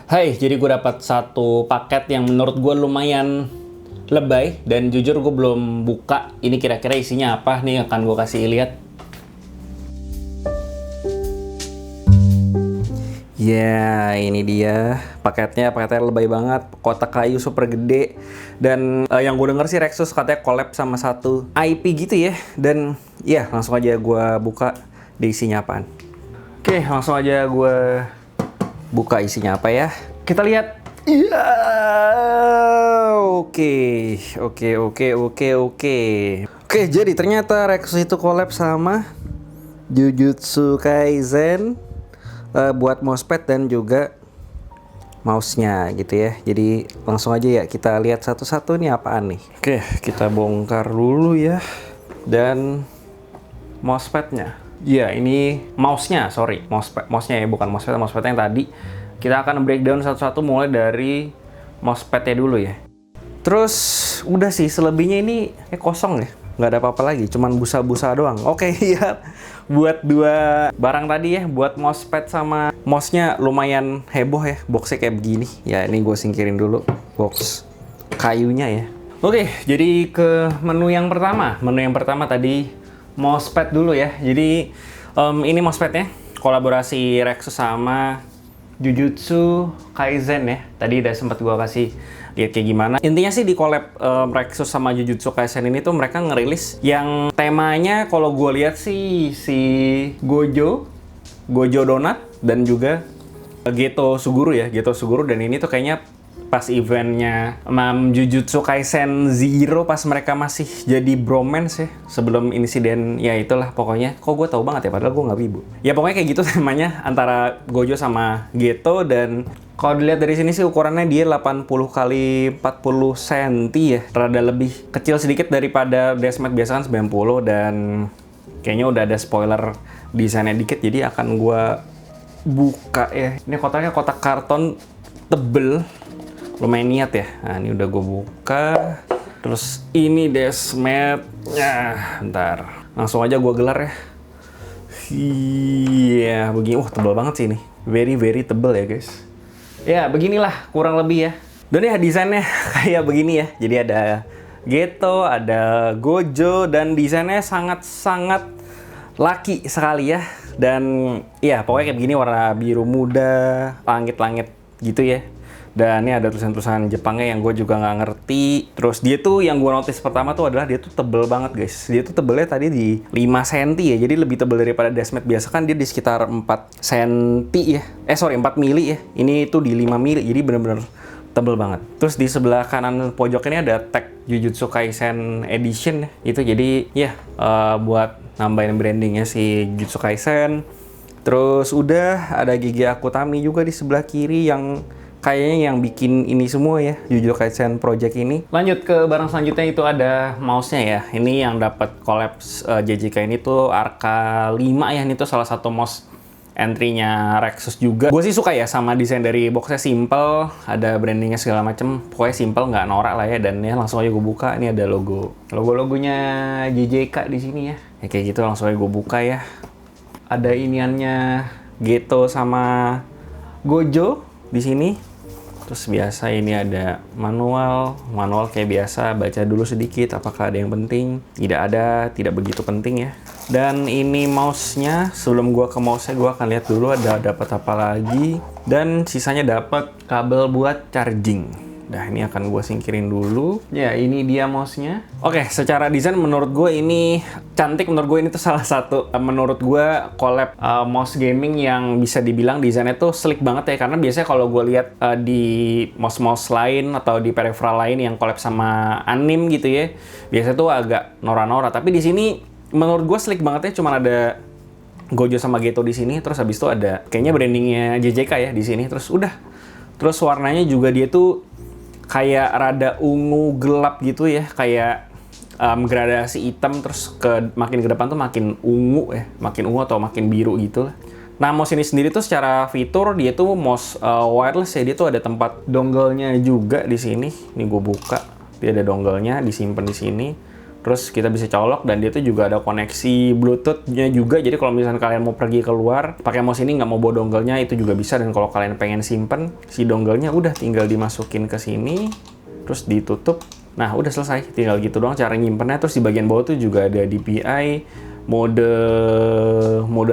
Hai, jadi gue dapat satu paket yang menurut gue lumayan lebay dan jujur gue belum buka. Ini kira-kira isinya apa nih akan gue kasih lihat. Ya, ini dia paketnya lebay banget, kotak kayu super gede. Dan yang gue denger sih Rexus katanya collab sama satu IP gitu ya. Dan ya langsung aja gue buka di isinya apaan. Oke, langsung aja gue buka isinya apa ya. Kita lihat. Iya, oke, jadi ternyata Rexus itu collab sama Jujutsu Kaisen buat mousepad dan juga mouse-nya gitu ya. Jadi langsung aja ya kita lihat satu-satu nih apaan nih. Oke, kita bongkar dulu ya. Dan mousepad-nya. Iya, ini mouse-nya, sorry. Mouse-nya ya, bukan mousepad. Mousepad yang tadi. Kita akan breakdown satu-satu mulai dari mousepad-nya dulu ya. Terus, udah sih, selebihnya ini kosong ya. Nggak ada apa-apa lagi, cuman busa-busa doang. Oke, ya. Buat dua barang tadi ya, buat mousepad sama mouse-nya lumayan heboh ya. Boxnya kayak begini. Ya, ini gue singkirin dulu box kayunya ya. Oke, jadi ke menu yang pertama. Menu yang pertama tadi mousepad dulu ya. Jadi ini mousepadnya kolaborasi Rexus sama Jujutsu Kaisen ya. Tadi udah sempat gua kasih lihat kayak gimana. Intinya sih di collab Rexus sama Jujutsu Kaisen ini tuh mereka ngerilis yang temanya kalau gua lihat sih si Gojo Donut dan juga Geto Suguru ya. Geto Suguru, dan ini tuh kayaknya pas eventnya Jujutsu Kaisen Zero pas mereka masih jadi bromance ya, sebelum insiden ya itulah pokoknya. Kok gue tahu banget ya, padahal gue nggak wibu. Ya pokoknya kayak gitu temanya antara Gojo sama Geto. Dan kalau dilihat dari sini sih ukurannya dia 80 kali 40 cm ya, rada lebih kecil sedikit daripada Deathmatch biasa kan 90. Dan kayaknya udah ada spoiler desainnya dikit, jadi akan gue buka ya. Ini kotaknya kotak karton tebel, lumayan niat ya. Nah, ini udah gue buka. Terus ini Deathmatch. Nah, bentar. Langsung aja gue gelar ya. Iya, begini. Wah, tebel banget sih ini. Very tebel ya, guys. Ya, beginilah kurang lebih ya. Dan ya desainnya kayak begini ya. Jadi ada Geto, ada Gojo, dan desainnya sangat laki sekali ya. Dan ya, pokoknya kayak begini, warna biru muda, langit-langit gitu ya. Dan ini ada tulisan-tulisan Jepangnya yang gue juga nggak ngerti. Terus dia tuh yang gue notice pertama tuh adalah dia tuh tebel banget guys. Dia tuh tebelnya tadi di 5 cm ya. Jadi lebih tebel daripada Deathmatch biasa kan dia di sekitar 4 cm ya. 4 mili ya. Ini tuh di 5 mili. Jadi bener-bener tebel banget. Terus di sebelah kanan pojok ini ada tag Jujutsu Kaisen Edition ya. Itu jadi ya buat nambahin brandingnya si Jujutsu Kaisen. Terus udah ada Gege Akutami juga di sebelah kiri yang kayaknya yang bikin ini semua ya, Jujutsu Kaisen Project ini. Lanjut ke barang selanjutnya, itu ada mouse-nya ya. Ini yang dapat collab JJK ini tuh Arca 5 ya. Ini tuh salah satu mouse entry-nya Rexus juga. Gue sih suka ya sama desain dari boxnya, simple, ada brandingnya segala macem. Pokoknya simple, nggak norak lah ya. Dan ya langsung aja gue buka. Ini ada logonya JJK di sini ya. Ya kayak gitu, langsung aja gue buka ya. Ada iniannya Geto sama Gojo di sini. Terus biasa ini ada manual kayak biasa, baca dulu sedikit apakah ada yang penting. Tidak ada, tidak begitu penting ya. Dan ini mouse-nya, sebelum gua ke mouse-nya gua akan lihat dulu ada dapat apa lagi. Dan sisanya dapat kabel buat charging. Nah, ini akan gue singkirin dulu. Ya, ini dia mouse-nya. Oke, secara desain menurut gue ini cantik. Menurut gue ini tuh salah satu, menurut gue, collab mouse gaming yang bisa dibilang desainnya tuh slick banget ya. Karena biasanya kalau gue lihat di mouse-mouse lain atau di peripheral lain yang collab sama anime gitu ya, biasanya tuh agak nora-nora. Tapi di sini menurut gue slick banget ya. Cuman ada Gojo sama Geto di sini. Terus habis itu ada kayaknya brandingnya JJK ya di sini. Terus udah. Terus warnanya juga dia tuh kayak rada ungu gelap gitu ya, kayak gradasi hitam, terus makin ke depan tuh makin ungu ya, makin ungu atau makin biru gitu. Nah, mouse ini sendiri tuh secara fitur dia tuh mouse wireless ya. Dia tuh ada tempat dongle-nya juga di sini. Ini gue buka, dia ada dongle-nya disimpan di sini. Terus kita bisa colok dan dia tuh juga ada koneksi Bluetooth-nya juga. Jadi kalau misalnya kalian mau pergi keluar pakai mouse ini nggak mau bawa dongle-nya itu juga bisa. Dan kalau kalian pengen simpen si dongle-nya udah tinggal dimasukin ke sini, terus ditutup. Nah udah selesai, tinggal gitu doang cara nyimpennya. Terus di bagian bawah tuh juga ada DPI, mode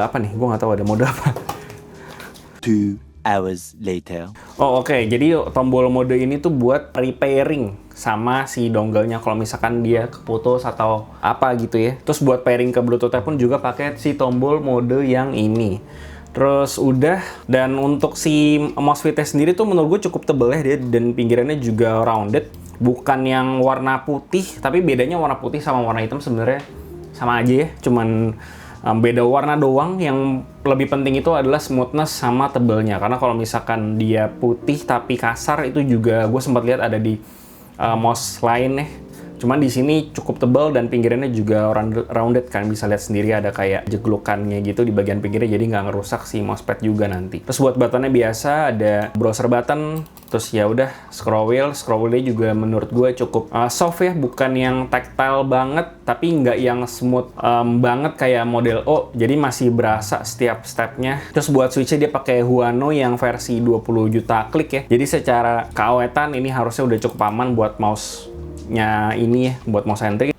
apa nih? Gue nggak tahu ada mode apa. 2 hours later. Oh oke. Jadi tombol mode ini tuh buat repairing sama si dongle-nya kalau misalkan dia keputus atau apa gitu ya. Terus buat pairing ke Bluetooth-nya pun juga pakai si tombol mode yang ini. Terus udah, dan untuk si mouse fit sendiri tuh menurut gue cukup tebel ya dia, dan pinggirannya juga rounded. Bukan yang warna putih, tapi bedanya warna putih sama warna hitam sebenarnya sama aja ya. Cuman beda warna doang. Yang lebih penting itu adalah smoothness sama tebelnya. Karena kalau misalkan dia putih tapi kasar itu juga gue sempat lihat ada di mouse lain nih. Cuman di sini cukup tebal dan pinggirannya juga rounded kan, bisa lihat sendiri ada kayak jeglukannya gitu di bagian pinggirnya, jadi nggak ngerusak si mousepad juga nanti. Terus buat buttonnya biasa ada browser button, terus ya udah scroll wheel-nya juga menurut gue cukup soft ya, bukan yang tactile banget tapi nggak yang smooth banget kayak model O, jadi masih berasa setiap stepnya. Terus buat switchnya dia pakai Huano yang versi 20 juta klik ya, jadi secara keawetan ini harusnya udah cukup aman buat mouse-nya ini ya, buat mouse entry.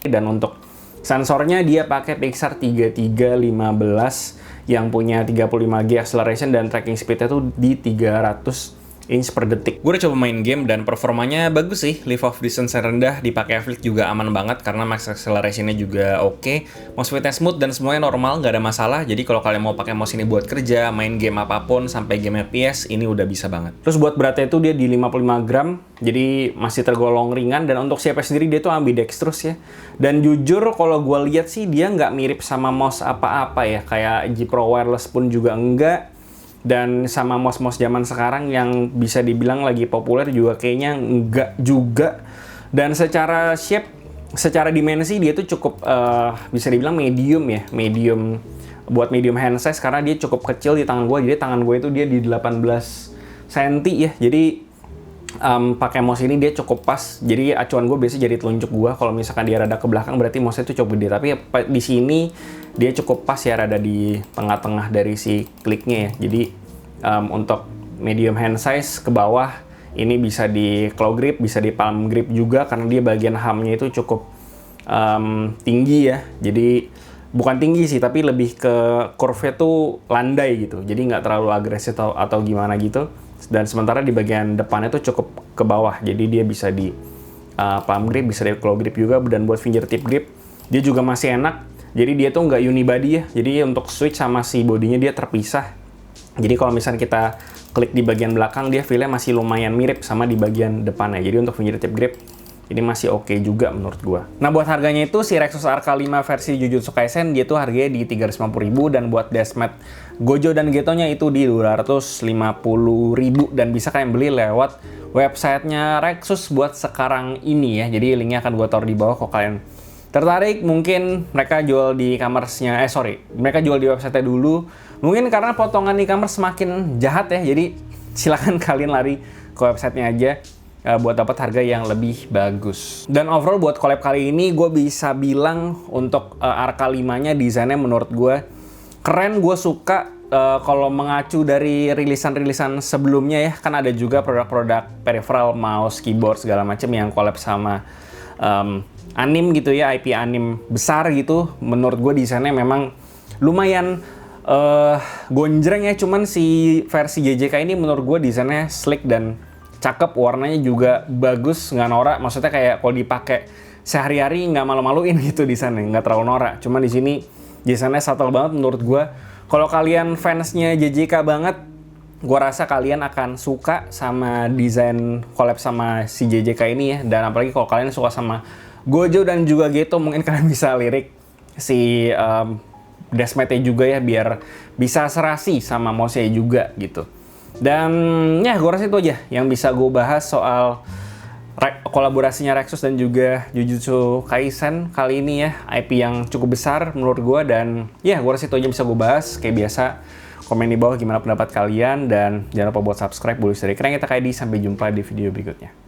Dan untuk sensornya dia pakai Pixar 3315 yang punya 35G acceleration dan tracking speednya tuh di 300 inch per detik. Gue udah coba main game dan performanya bagus sih. Lift off distance rendah, dipakai flick juga aman banget karena max acceleration-nya juga oke. Mouse fitnya smooth dan semuanya normal, nggak ada masalah. Jadi kalau kalian mau pakai mouse ini buat kerja, main game apapun sampai game FPS, ini udah bisa banget. Terus buat beratnya itu dia di 55 gram, jadi masih tergolong ringan. Dan untuk shape sendiri dia tuh ambidextrous ya. Dan jujur kalau gue lihat sih dia nggak mirip sama mouse apa-apa ya, kayak G Pro Wireless pun juga enggak. Dan sama mouse-mouse zaman sekarang yang bisa dibilang lagi populer juga kayaknya enggak juga. Dan secara shape, secara dimensi dia tuh cukup bisa dibilang medium ya. Medium, buat medium hand size karena dia cukup kecil di tangan gue. Jadi tangan gue itu dia di 18 cm ya. Jadi pakai mouse ini dia cukup pas. Jadi acuan gue biasanya jadi telunjuk gue. Kalau misalkan dia rada ke belakang berarti mouse-nya itu cukup gede. Tapi di sini dia cukup pas ya, rada di tengah-tengah dari si kliknya ya. Jadi untuk medium hand size ke bawah ini bisa di claw grip, bisa di palm grip juga karena dia bagian hamnya itu cukup tinggi ya. Jadi bukan tinggi sih, tapi lebih ke curve-nya tuh landai gitu. Jadi nggak terlalu agresif atau gimana gitu. Dan sementara di bagian depannya tuh cukup ke bawah. Jadi dia bisa di palm grip, bisa di claw grip juga. Dan buat fingertip grip dia juga masih enak. Jadi dia tuh nggak unibody ya. Jadi untuk switch sama si bodinya dia terpisah. Jadi kalau misalnya kita klik di bagian belakang, dia feel-nya masih lumayan mirip sama di bagian depannya. Jadi untuk fingertip grip ini masih oke juga menurut gua. Nah buat harganya itu si Rexus RK 5 versi Jujutsu Kaisen dia tuh harganya di 350.000, dan buat dashmat Gojo dan Geto-nya itu di 250.000, dan bisa kalian beli lewat websitenya Rexus buat sekarang ini ya. Jadi linknya akan gua taruh di bawah kalau kalian tertarik. Mungkin mereka jual di e-commerce-nya, mereka jual di website dulu. Mungkin karena potongan e-commerce semakin jahat ya, jadi silakan kalian lari ke websitenya aja buat dapat harga yang lebih bagus. Dan overall buat collab kali ini gue bisa bilang untuk RK5-nya desainnya menurut gue keren, gue suka. Kalau mengacu dari rilisan-rilisan sebelumnya ya, kan ada juga produk-produk peripheral, mouse, keyboard segala macam yang collab sama anim gitu ya, IP anim besar gitu. Menurut gue desainnya memang lumayan gonjreng ya. Cuman si versi JJK ini menurut gue desainnya slick dan cakep, warnanya juga bagus, nggak norak. Maksudnya kayak kalau dipakai sehari-hari nggak malu-maluin gitu desainnya, nggak terlalu norak. Cuman di sini desainnya subtle banget menurut gue. Kalau kalian fansnya JJK banget, gue rasa kalian akan suka sama desain collab sama si JJK ini ya. Dan apalagi kalau kalian suka sama Gojo dan juga Geto, mungkin kalian bisa lirik si dashmat-nya juga ya, biar bisa serasi sama mouse-nya juga gitu. Dan ya gue rasa itu aja yang bisa gue bahas soal kolaborasinya Rexus dan juga Jujutsu Kaisen kali ini ya, IP yang cukup besar menurut gue. Dan ya, gue rasa itu aja bisa gue bahas. Kayak biasa, komen di bawah gimana pendapat kalian, dan jangan lupa buat subscribe. Bullish dari Kreng, kita KD, sampai jumpa di video berikutnya.